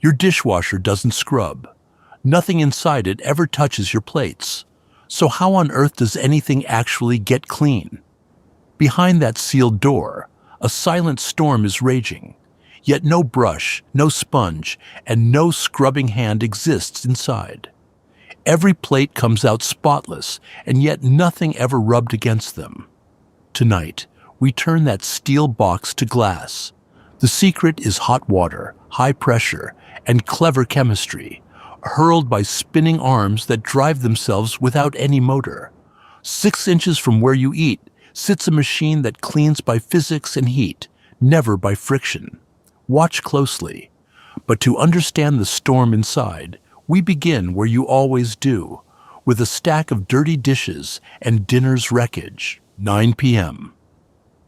Your dishwasher doesn't scrub. Nothing inside it ever touches your plates. So how on earth does anything actually get clean? Behind that sealed door, a silent storm is raging. Yet no brush, no sponge, and no scrubbing hand exists inside. Every plate comes out spotless, and yet nothing ever rubbed against them. Tonight, we turn that steel box to glass. The secret is hot water, high pressure, and clever chemistry, hurled by spinning arms that drive themselves without any motor. 6 inches from where you eat sits a machine that cleans by physics and heat, never by friction. Watch closely. But to understand the storm inside, we begin where you always do, with a stack of dirty dishes and dinner's wreckage. 9 p.m.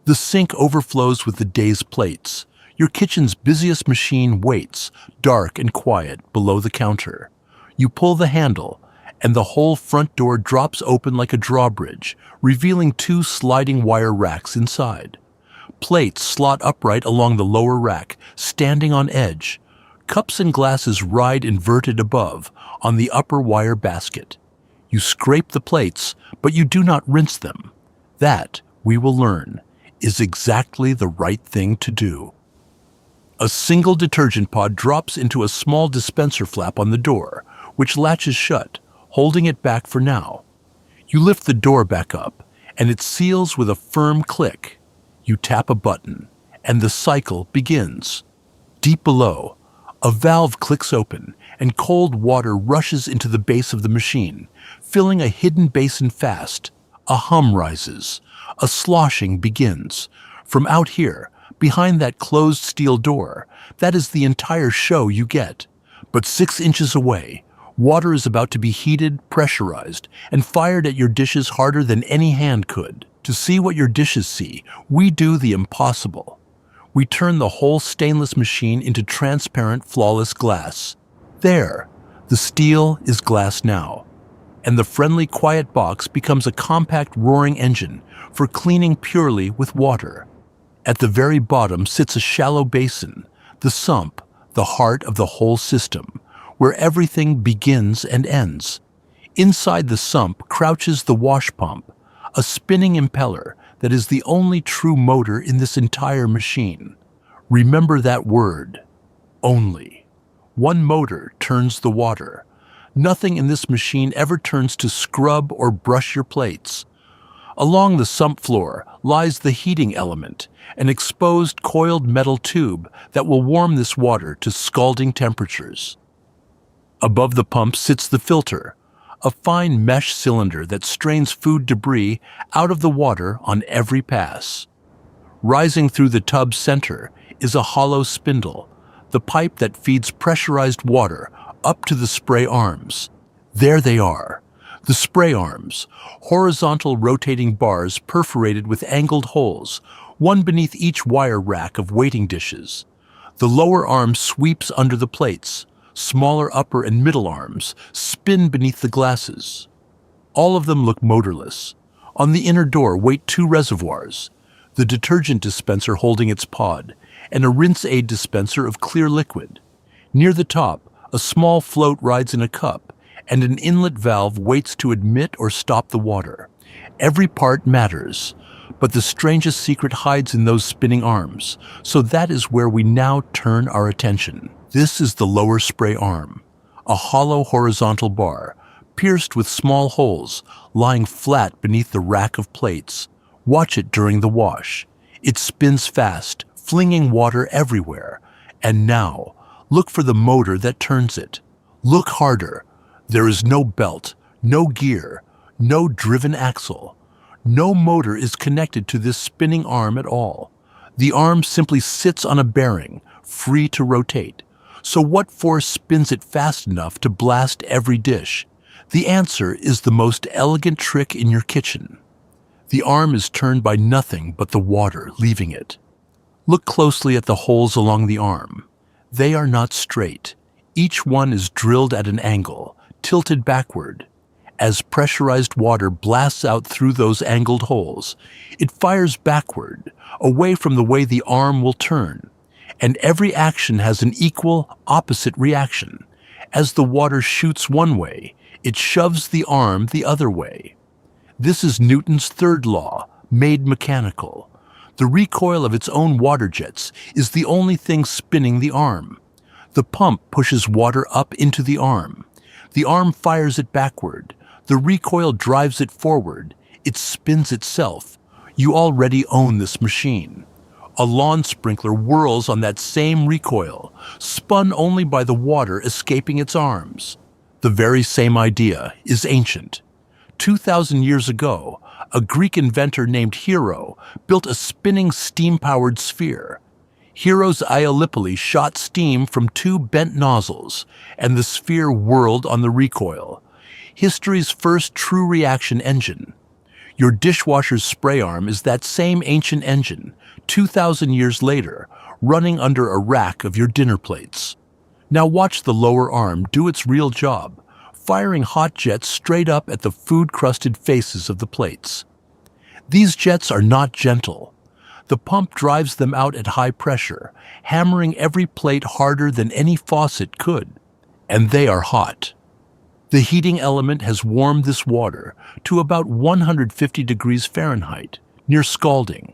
The sink overflows with the day's plates. Your kitchen's busiest machine waits, dark and quiet, below the counter. You pull the handle, and the whole front door drops open like a drawbridge, revealing 2 sliding wire racks inside. Plates slot upright along the lower rack, standing on edge. Cups and glasses ride inverted above, on the upper wire basket. You scrape the plates, but you do not rinse them. That, we will learn, is exactly the right thing to do. A single detergent pod drops into a small dispenser flap on the door, which latches shut, holding it back for now. You lift the door back up, and it seals with a firm click. You tap a button, and the cycle begins. Deep below, a valve clicks open, and cold water rushes into the base of the machine, filling a hidden basin fast. A hum rises. A sloshing begins. From out here, behind that closed steel door, that is the entire show you get. But 6 inches away, water is about to be heated, pressurized, and fired at your dishes harder than any hand could. To see what your dishes see, we do the impossible. We turn the whole stainless machine into transparent, flawless glass. There, the steel is glass now, and the friendly, quiet box becomes a compact, roaring engine for cleaning purely with water. At the very bottom sits a shallow basin, the sump, the heart of the whole system, where everything begins and ends. Inside the sump crouches the wash pump, a spinning impeller that is the only true motor in this entire machine. Remember that word, only. One motor turns the water. Nothing in this machine ever turns to scrub or brush your plates. Along the sump floor lies the heating element, an exposed coiled metal tube that will warm this water to scalding temperatures. Above the pump sits the filter, a fine mesh cylinder that strains food debris out of the water on every pass. Rising through the tub's center is a hollow spindle, the pipe that feeds pressurized water up to the spray arms. There they are. The spray arms, horizontal rotating bars perforated with angled holes, one beneath each wire rack of waiting dishes. The lower arm sweeps under the plates. Smaller upper and middle arms spin beneath the glasses. All of them look motorless. On the inner door wait 2 reservoirs, the detergent dispenser holding its pod, and a rinse aid dispenser of clear liquid. Near the top, a small float rides in a cup, and an inlet valve waits to admit or stop the water. Every part matters, but the strangest secret hides in those spinning arms, so that is where we now turn our attention. This is the lower spray arm, a hollow horizontal bar, pierced with small holes, lying flat beneath the rack of plates. Watch it during the wash. It spins fast, flinging water everywhere. And now, look for the motor that turns it. Look harder. There is no belt, no gear, no driven axle. No motor is connected to this spinning arm at all. The arm simply sits on a bearing, free to rotate. So what force spins it fast enough to blast every dish? The answer is the most elegant trick in your kitchen. The arm is turned by nothing but the water leaving it. Look closely at the holes along the arm. They are not straight. Each one is drilled at an angle, tilted backward. As pressurized water blasts out through those angled holes, it fires backward, away from the way the arm will turn. and every action has an equal, opposite reaction. As the water shoots one way, it shoves the arm the other way. This is Newton's third law, made mechanical. The recoil of its own water jets is the only thing spinning the arm. The pump pushes water up into the arm. The arm fires it backward. The recoil drives it forward. It spins itself. You already own this machine. A lawn sprinkler whirls on that same recoil, spun only by the water escaping its arms. The very same idea is ancient. 2,000 years ago, a Greek inventor named Hero built a spinning steam-powered sphere. Hero's aeolipile shot steam from two bent nozzles, and the sphere whirled on the recoil. History's first true reaction engine. Your dishwasher's spray arm is that same ancient engine, 2,000 years later, running under a rack of your dinner plates. Now watch the lower arm do its real job, firing hot jets straight up at the food-crusted faces of the plates. These jets are not gentle. The pump drives them out at high pressure, hammering every plate harder than any faucet could. And they are hot. The heating element has warmed this water to about 150 degrees Fahrenheit, near scalding.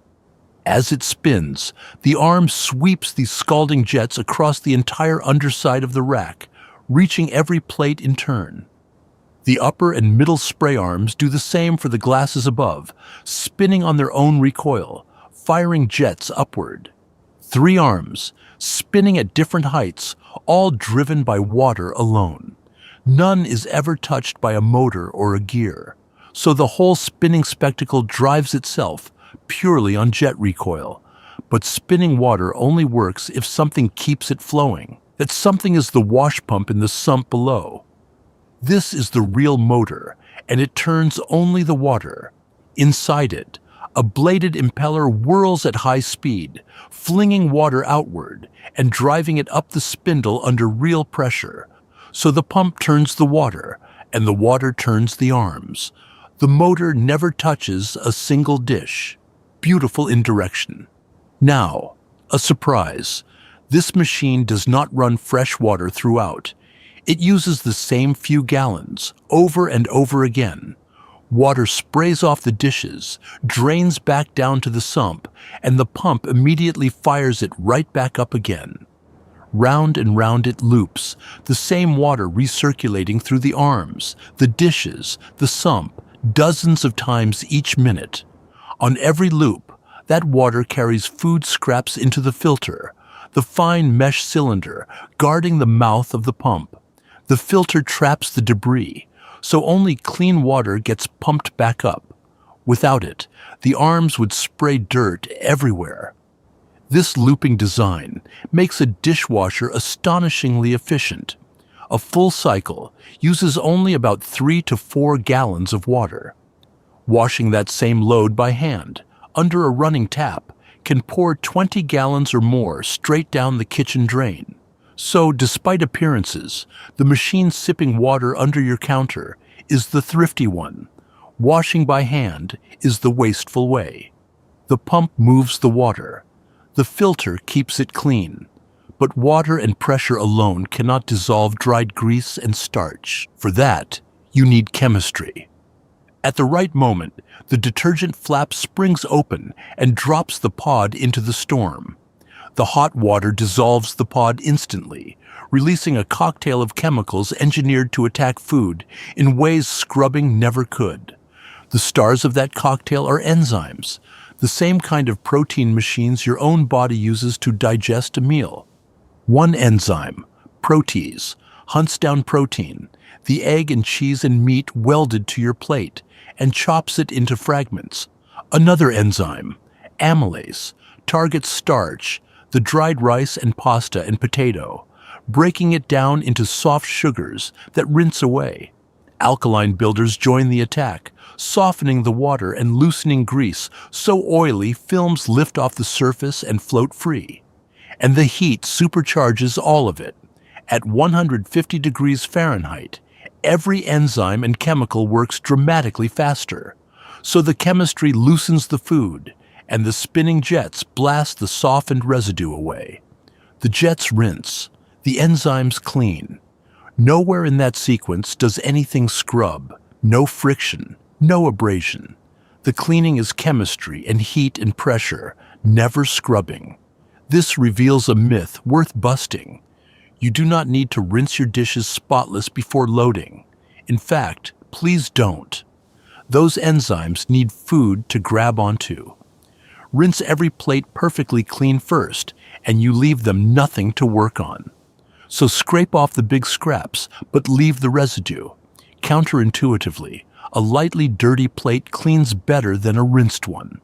As it spins, the arm sweeps these scalding jets across the entire underside of the rack, reaching every plate in turn. The upper and middle spray arms do the same for the glasses above, spinning on their own recoil, firing jets upward. 3 arms, spinning at different heights, all driven by water alone. None is ever touched by a motor or a gear, so the whole spinning spectacle drives itself purely on jet recoil. But spinning water only works if something keeps it flowing. That something is the wash pump in the sump below. This is the real motor, and it turns only the water. Inside it, a bladed impeller whirls at high speed, flinging water outward and driving it up the spindle under real pressure. So the pump turns the water, and the water turns the arms. The motor never touches a single dish. Beautiful indirection. Now, a surprise. This machine does not run fresh water throughout. It uses the same few gallons, over and over again. Water sprays off the dishes, drains back down to the sump, and the pump immediately fires it right back up again. Round and round it loops, the same water recirculating through the arms, the dishes, the sump, dozens of times each minute. On every loop, that water carries food scraps into the filter, the fine mesh cylinder guarding the mouth of the pump. The filter traps the debris, so only clean water gets pumped back up. Without it, the arms would spray dirt everywhere. This looping design makes a dishwasher astonishingly efficient. A full cycle uses only about 3 to 4 gallons of water. Washing that same load by hand, under a running tap, can pour 20 gallons or more straight down the kitchen drain. So, despite appearances, the machine sipping water under your counter is the thrifty one. Washing by hand is the wasteful way. The pump moves the water. The filter keeps it clean. But water and pressure alone cannot dissolve dried grease and starch. For that, you need chemistry. At the right moment, the detergent flap springs open and drops the pod into the storm. The hot water dissolves the pod instantly, releasing a cocktail of chemicals engineered to attack food in ways scrubbing never could. The stars of that cocktail are enzymes, the same kind of protein machines your own body uses to digest a meal. One enzyme, protease, hunts down protein, the egg and cheese and meat welded to your plate, and chops it into fragments. Another enzyme, amylase, targets starch, the dried rice and pasta and potato, breaking it down into soft sugars that rinse away. Alkaline builders join the attack, softening the water and loosening grease so oily films lift off the surface and float free. And the heat supercharges all of it. At 150 degrees Fahrenheit, every enzyme and chemical works dramatically faster. So the chemistry loosens the food, and the spinning jets blast the softened residue away. The jets rinse. The enzymes clean. Nowhere in that sequence does anything scrub. No friction. No abrasion. The cleaning is chemistry and heat and pressure, never scrubbing. This reveals a myth worth busting. You do not need to rinse your dishes spotless before loading. In fact, please don't. Those enzymes need food to grab onto. Rinse every plate perfectly clean first, and you leave them nothing to work on. So scrape off the big scraps, but leave the residue. Counterintuitively, a lightly dirty plate cleans better than a rinsed one.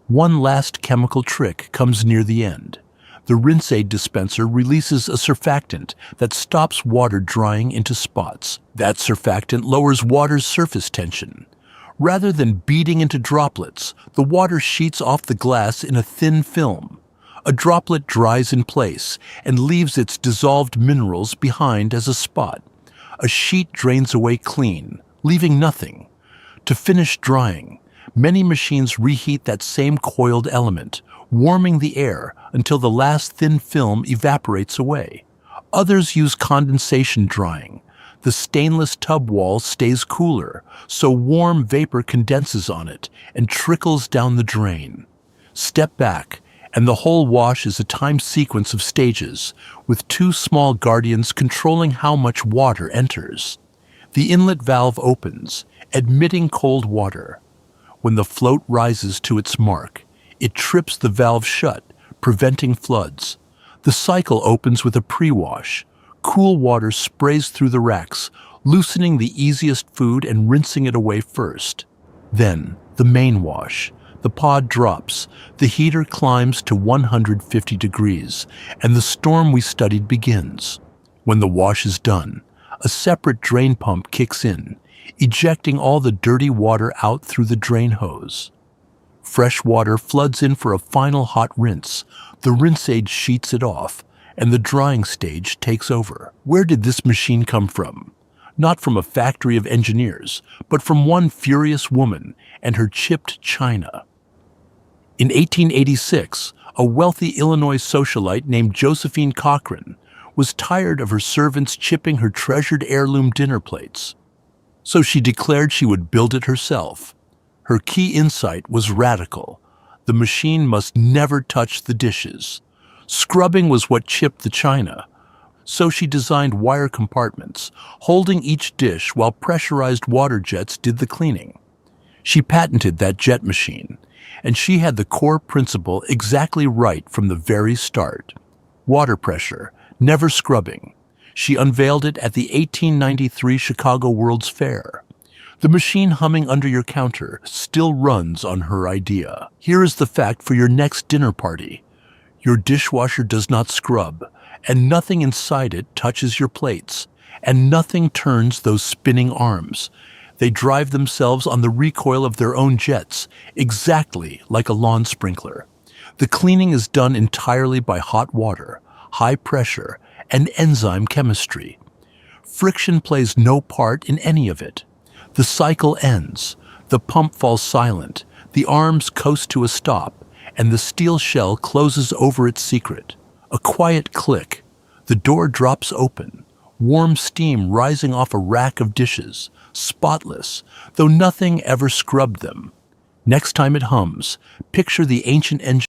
One last chemical trick comes near the end. The rinse aid dispenser releases a surfactant that stops water drying into spots. That surfactant lowers water's surface tension. Rather than beating into droplets, the water sheets off the glass in a thin film. A droplet dries in place and leaves its dissolved minerals behind as a spot. A sheet drains away clean, leaving nothing. To finish drying, many machines reheat that same coiled element, warming the air until the last thin film evaporates away. Others use condensation drying. The stainless tub wall stays cooler, so warm vapor condenses on it and trickles down the drain. Step back, and the whole wash is a timed sequence of stages, with two small guardians controlling how much water enters. The inlet valve opens, admitting cold water. When the float rises to its mark, it trips the valve shut, preventing floods. The cycle opens with a pre-wash. Cool water sprays through the racks, loosening the easiest food and rinsing it away first. Then, the main wash. The pod drops, the heater climbs to 150 degrees, and the storm we studied begins. When the wash is done, a separate drain pump kicks in, ejecting all the dirty water out through the drain hose. Fresh water floods in for a final hot rinse. The rinse aid sheets it off, and the drying stage takes over. Where did this machine come from? Not from a factory of engineers, but from one furious woman and her chipped china. In 1886, a wealthy Illinois socialite named Josephine Cochrane was tired of her servants chipping her treasured heirloom dinner plates. So she declared she would build it herself. Her key insight was radical. The machine must never touch the dishes. Scrubbing was what chipped the china. So she designed wire compartments, holding each dish while pressurized water jets did the cleaning. She patented that jet machine, and she had the core principle exactly right from the very start. Water pressure, never scrubbing. She unveiled it at the 1893 Chicago World's Fair. The machine humming under your counter still runs on her idea. Here is the fact for your next dinner party. Your dishwasher does not scrub, and nothing inside it touches your plates, and nothing turns those spinning arms. They drive themselves on the recoil of their own jets, exactly like a lawn sprinkler. The cleaning is done entirely by hot water, high pressure, and enzyme chemistry. Friction plays no part in any of it. The cycle ends, the pump falls silent, the arms coast to a stop, and the steel shell closes over its secret. A quiet click. The door drops open, warm steam rising off a rack of dishes, spotless, though nothing ever scrubbed them. Next time it hums, picture the ancient engine